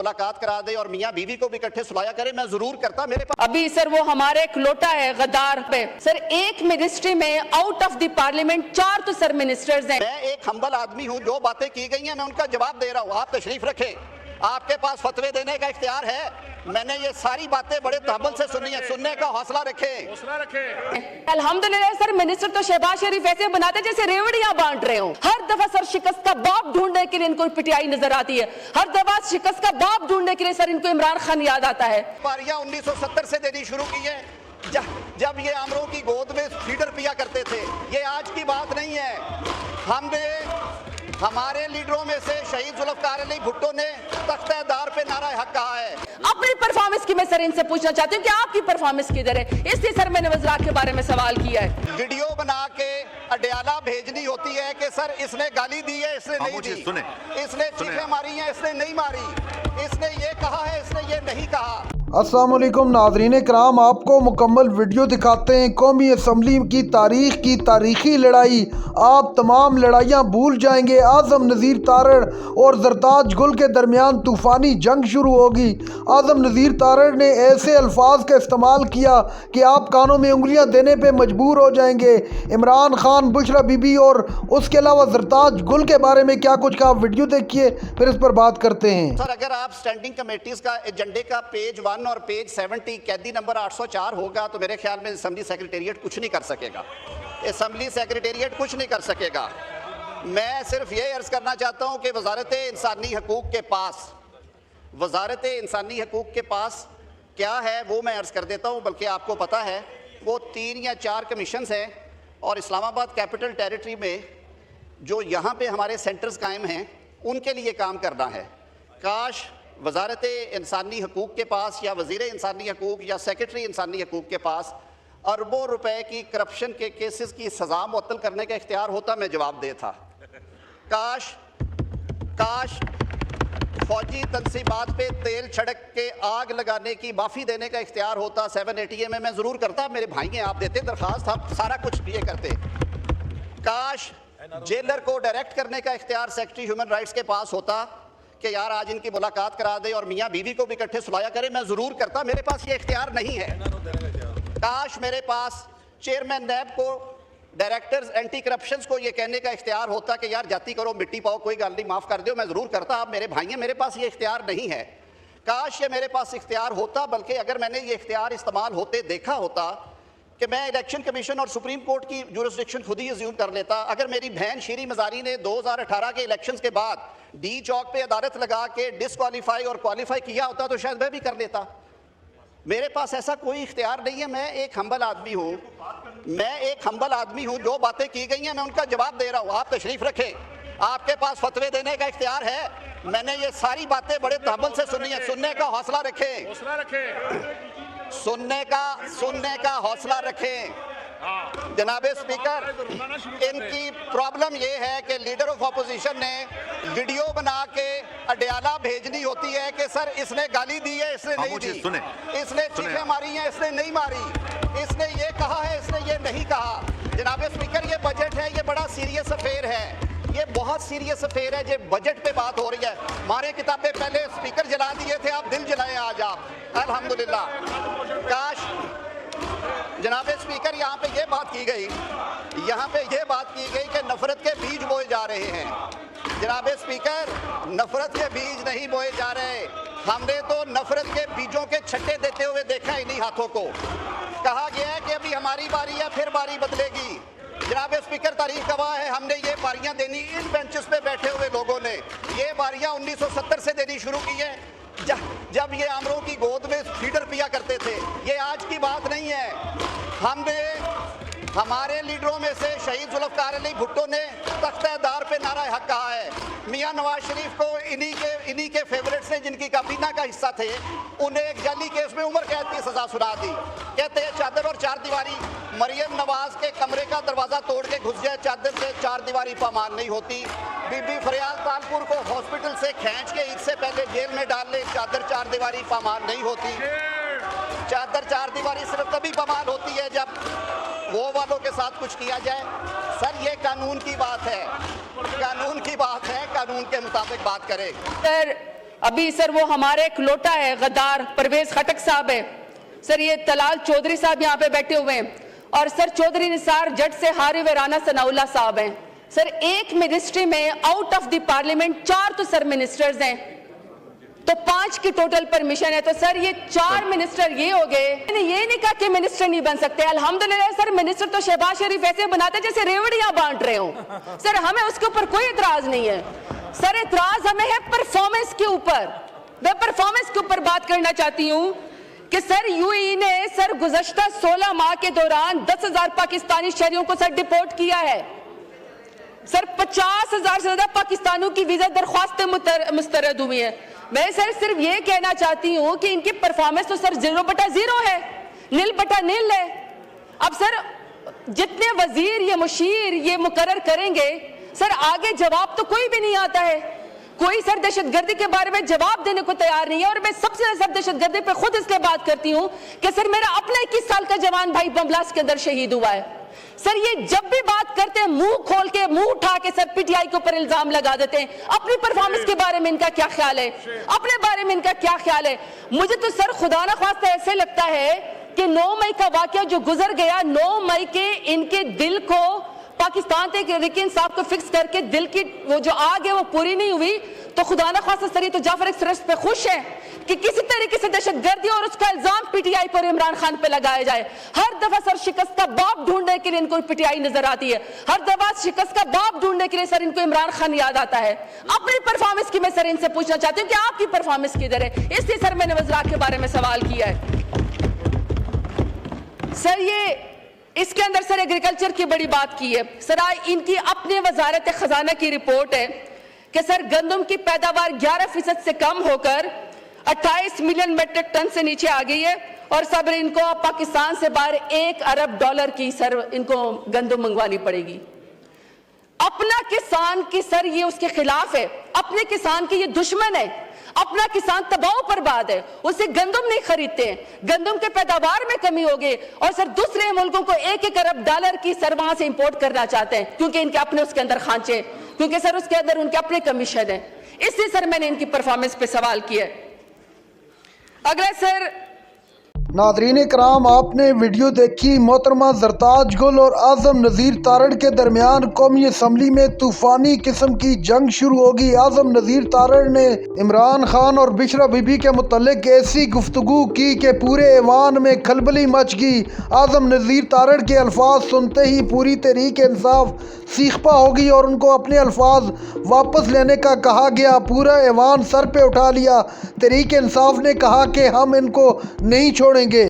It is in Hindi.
मुलाकात करा दे और मियाँ बीवी को भी इकट्ठे सुलाया करे, मैं जरूर करता। मेरे पास अभी सर वो हमारे एक लोटा है गद्दार पे सर, एक मिनिस्ट्री में आउट ऑफ द पार्लियामेंट 4 तो सर मिनिस्टर्स हैं। मैं एक हम्बल आदमी हूँ, जो बातें की गई हैं मैं उनका जवाब दे रहा हूँ। आप तशरीफ रखें, आपके पास फतवे देने का इख्तियार है। मैंने ये सारी बातें बड़े तहम्मुल से सुनी है, सुनने का हौसला रखें। अल्हम्दुलिल्लाह सर, मिनिस्टर तो शहबाज शरीफ ऐसे बनाते जैसे रेवड़ियां बांट रहे हो। हर दफा सर शिकस्त का बाप ढूंढने के लिए इनको पीटीआई नजर आती है, हर दफा शिकस्त का बाप ढूंढने के लिए सर इनको इमरान खान याद आता है। पारियां 1970 से देनी शुरू की है, जब ये आमरों की गोद में फीडर पिया करते थे। ये आज की बात नहीं है। हमने हमारे लीडरों में से शहीद जुल्फकार अली भुट्टो ने तख्तेदार पे नारा हक कहा है। अपनी परफॉर्मेंस की मैं सर इनसे पूछना चाहती हूँ कि आपकी परफॉर्मेंस किधर है, इसलिए सर मैंने वज़रात के बारे में सवाल किया है। वीडियो बना के अडयाला भेजनी होती है कि सर इसने गाली दी है, इसने नहीं दी, इसने चीखें मारी हैं, इसने नहीं मारी, इसने ये कहा है, इसने ये नहीं कहा। अस्सलाम वालेकुम नाज़रीन कराम, आपको मुकम्मल वीडियो दिखाते हैं। कौमी असम्बली की तारीख़ की तारीख़ी लड़ाई, आप तमाम लड़ाइयाँ भूल जाएंगे। आज़म नज़ीर तारड़ और ज़रताज गुल के दरमियान तूफ़ानी जंग शुरू होगी। आज़म नज़ीर तारड़ ने ऐसे अल्फाज का इस्तेमाल किया कि आप कानों में उंगलियाँ देने पर मजबूर हो जाएंगे। इमरान खान, बुशरा बीबी और उसके अलावा ज़रताज गुल के बारे में क्या कुछ कहा, वीडियो देखिए फिर इस पर बात करते हैं। सर, अगर आप स्टैंडिंग कमेटीज़ का एजेंडे का पेज 1 और पेज 70 कैदी नंबर 804 होगा तो मेरे ख्याल में असम्बली सेक्रेटेरिएट कुछ नहीं कर सकेगा। असम्बली सेक्रेटेरिएट कुछ नहीं कर सकेगा। मैं सिर्फ ये अर्ज़ करना चाहता हूँ कि वज़ारत इंसानी हकूक़ के पास, वज़ारत इंसानी हकूक़ के पास क्या है वो मैं अर्ज़ कर देता हूँ। बल्कि आपको पता है वो 3 या 4 कमीशंस हैं और इस्लामाबाद कैपिटल टेरिटरी में जो यहाँ पे हमारे सेंटर्स कायम हैं उनके लिए काम करना है। काश वज़ारत इंसानी हकूक़ के पास या वज़ीर इंसानी हकूक़ या सेक्रेटरी इंसानी हकूक़ के पास अरबों रुपए की करप्शन के केसेस की सज़ा मुअत्तल करने का इख्तियार होता, मैं जवाब दे था। काश फौजी तनसीबात पे तेल छिड़क के आग लगाने की माफ़ी देने का इख्तियार होता 780A में, मैं ज़रूर करता। मेरे भाई हैं, आप देते दरख्वास्त, हम सारा कुछ ये करते। काश जेलर को डायरेक्ट करने का इख्तियार सेक्रेटरी ह्यूमन राइट्स के पास होता कि यार आज इनकी मुलाकात करा दे और मियाँ बीवी को भी इकट्ठे सुलाया करे, मैं ज़रूर करता। मेरे पास ये इख्तियार नहीं है। काश मेरे पास चेयरमैन नैब को, डायरेक्टर्स एंटी करप्शन को ये कहने का इख्तियार होता कि यार जाती करो, मिट्टी पाओ, कोई गल नहीं, माफ़ कर दो, मैं ज़रूर करता। आप मेरे भाई हैं, मेरे पास ये इख्तियार नहीं है। काश ये मेरे पास इख्तियार होता, बल्कि अगर मैंने ये इख्तियार इस्तेमाल होते देखा होता कि मैं इलेक्शन कमीशन और सुप्रीम कोर्ट की जुरिस्डिक्शन खुद ही अज्यूम कर लेता। अगर मेरी बहन शीरी मज़ारी ने 2018 के इलेक्शंस के बाद डी चौक पे अदालत लगा के डिसक्वालीफाई और क्वालीफाई किया होता तो शायद मैं भी कर लेता। मेरे पास ऐसा कोई इख्तियार नहीं है। मैं एक हम्बल आदमी हूँ, जो बातें की गई हैं मैं उनका जवाब दे रहा हूँ। आप तशरीफ रखें, आपके पास फतवे देने का इख्तियार है। मैंने ये सारी बातें बड़े तहम्मुल से सुनी है, सुनने का हौसला रखें, सुनने का हौसला रखें। जनाबे स्पीकर, इनकी प्रॉब्लम ये है कि लीडर ऑफ अपोजिशन ने वीडियो बना के अडयाला भेजनी होती है कि सर इसने गाली दी है, इसने नहीं दी, इसने चीखें मारी हैं, इसने नहीं मारी, इसने ये कहा है, इसने ये नहीं कहा। जनाबे स्पीकर, ये बजट है, ये बड़ा सीरियस अफेयर है, ये बहुत सीरियस अफेयर है। ये बजट पे बात हो रही है। हमारे किताबें पहले स्पीकर जला दिए थे, आप दिल जलाए आज आप, अल्हम्दुलिल्लाह। काश जनाबे स्पीकर, यहाँ पे ये बात की गई कि नफरत के बीज बोए जा रहे हैं। जनाबे स्पीकर, नफरत के बीज नहीं बोए जा रहे। हमने तो नफरत के बीजों के छट्टे देते हुए देखा इन्हीं हाथों को। कहा गया है कि अभी हमारी बारी है, फिर बारी बदलेगी। जनाबे स्पीकर, तारीख गवाह है, हमने ये बारियां देनी, इन बेंचेस पे बैठे हुए लोगों ने ये बारियां 1970 से देनी शुरू की है, जब ये आमरों की गोद में फीडर पिया करते थे। ये आज की बात नहीं है। हमने हमारे लीडरों में से शहीद जुल्फकार अली भुट्टो ने तख्तेदार पे नारा हक कहा है। मियाँ नवाज शरीफ को इन्हीं के फेवरेट्स ने, जिनकी काबीना का हिस्सा थे, उन्हें एक जाली केस में उम्र कैद की सजा सुना दी। कहते हैं चादर और चार दीवारी, मरियम नवाज के कमरे का दरवाजा तोड़ के घुस जाए, चादर से चार दीवारी पामान नहीं होती। बीबी फरियाल तालपुर को हॉस्पिटल से खींच के ईद से पहले जेल में डाल ले, चादर चार दीवारी पामान नहीं होती। चादर चार दीवारी सिर्फ तभी पामान होती है जब वो वालों के साथ कुछ किया जाए। सर, ये कानून की बात है, कानून के मुताबिक बात करें। सर, अभी सर वो हमारे एक लोटा है गद्दार परवेज खटक साहब है सर, ये तलाल चौधरी साहब यहाँ पे बैठे हुए हैं, और सर चौधरी निसार जट से हारिब राना सनाउल्ला साहब हैं सर। एक मिनिस्ट्री में आउट ऑफ द पार्लियामेंट 4 तो सर मिनिस्टर्स हैं, तो 5 की टोटल परमिशन है, तो सर ये 4 मिनिस्टर ये हो गए। मैंने ये नहीं कहा कि मिनिस्टर नहीं बन सकते, अल्हम्दुलिल्लाह सर मिनिस्टर तो शहबाज शरीफ ऐसे बनाते जैसे रेवड़ियां बांट रहे हो सर, हमें उसके ऊपर कोई इतराज नहीं है सर। इतराज हमें है परफॉर्मेंस के ऊपर। मैं परफॉर्मेंस के ऊपर बात करना चाहती हूँ कि सर यूएई ने सर गुज़श्ता 16 माह के दौरान 10,000 पाकिस्तानी शहरियों को सर डिपोर्ट किया है सर। 50,000 से ज्यादा पाकिस्तानियों की वीजा दरख्वास्तें मुस्तरद हुई है। मैं सर सिर्फ ये कहना चाहती हूँ कि इनकी परफॉर्मेंस तो सर 0/0 है, 0/0 है। अब सर जितने वजीर ये मुशीर ये मुकर्रर करेंगे सर, आगे जवाब तो कोई भी नहीं आता है। कोई सर दहशतगर्दी के बारे में जवाब देने को तैयार नहीं है, और मैं सबसे ज्यादा सर दहशतगर्दी पे खुद इसलिए बात करती हूँ कि सर मेरा अपना 21 साल का जवान भाई बम ब्लास्ट के अंदर शहीद हुआ है सर। ये जब भी बात करते हैं मुंह खोल के मुंह उठा के सर पीटीआई के ऊपर इल्जाम लगा देते हैं। अपनी परफॉर्मेंस के बारे में इनका क्या ख्याल है, अपने बारे में इनका क्या ख्याल है? मुझे तो सर खुदा ना खास्ता ऐसे लगता है कि 9 मई का वाकया जो गुजर गया, 9 मई के इनके दिल को पाकिस्तान तहरीक इंसाफ को फिक्स करके दिल की वो जो आग है वो पूरी नहीं हुई, तो खुदा ना खास्ता सर ये तो जाफर एक्सप्रेस पे खुश है कि किसी तरीके से दहशतगर्दी और उसका इल्जाम पीटीआई पर इमरान खान पे लगाया जाए। हर दफा सर शिकस्त का बाप ढूंढने के लिए इनको पीटीआई नजर आती है, हर दफा शिकस्त का बाप ढूंढने के लिए सर इनको इमरान खान याद आता है। अपनी परफॉर्मेंस की मैं सर इनसे पूछना चाहती हूँ कि आपकी परफॉर्मेंस किधर है? इसलिए सर मैंने वज़रात के बारे में सवाल किया है सर। ये इसके अंदर सर एग्रीकल्चर की बड़ी बात की है सर। आज इनकी अपने वजारत खजाना की रिपोर्ट है कि सर गंदम की पैदावार 11% से कम होकर 28 मिलियन मीट्रिक टन से नीचे आ गई है, और सब इनको पाकिस्तान से बाहर $1 अरब की सर इनको गंदम मंगवानी पड़ेगी। अपना किसान की सर ये उसके खिलाफ है, अपने किसान की ये दुश्मन है। अपना किसान तबाह बर्बाद है, उसे गंदम नहीं खरीदते हैं, गंदम के पैदावार में कमी हो गई, और सर दूसरे मुल्कों को $1 अरब की सर वहां से इंपोर्ट करना चाहते हैं, क्योंकि इनके अपने उसके अंदर खांचे, क्योंकि सर उसके अंदर उनके अपने कमीशन है। इसलिए सर मैंने इनकी परफॉर्मेंस पे सवाल किया है। अगला सर नादरीन कराम, आपने वीडियो देखी मोहतरमा जरताज गुल और आज़म नज़ीर तारड़ के दरमियान कौमी असम्बली में तूफ़ानी किस्म की जंग शुरू होगी। आज़म नज़ीर तारड़ ने इमरान खान और बिशरा बीबी के मुतल्लिक ऐसी गुफ्तगू की कि पूरे ऐवान में खलबली मच गई। आज़म नज़ीर तारड़ के अल्फाज सुनते ही पूरी तहरीक इंसाफ सीखपा होगी और उनको अपने अल्फाज वापस लेने का कहा गया। पूरा ऐवान सर पे उठा लिया। तहरीक इंसाफ ने कहा कि हम इनको नहीं छोड़ेंगे।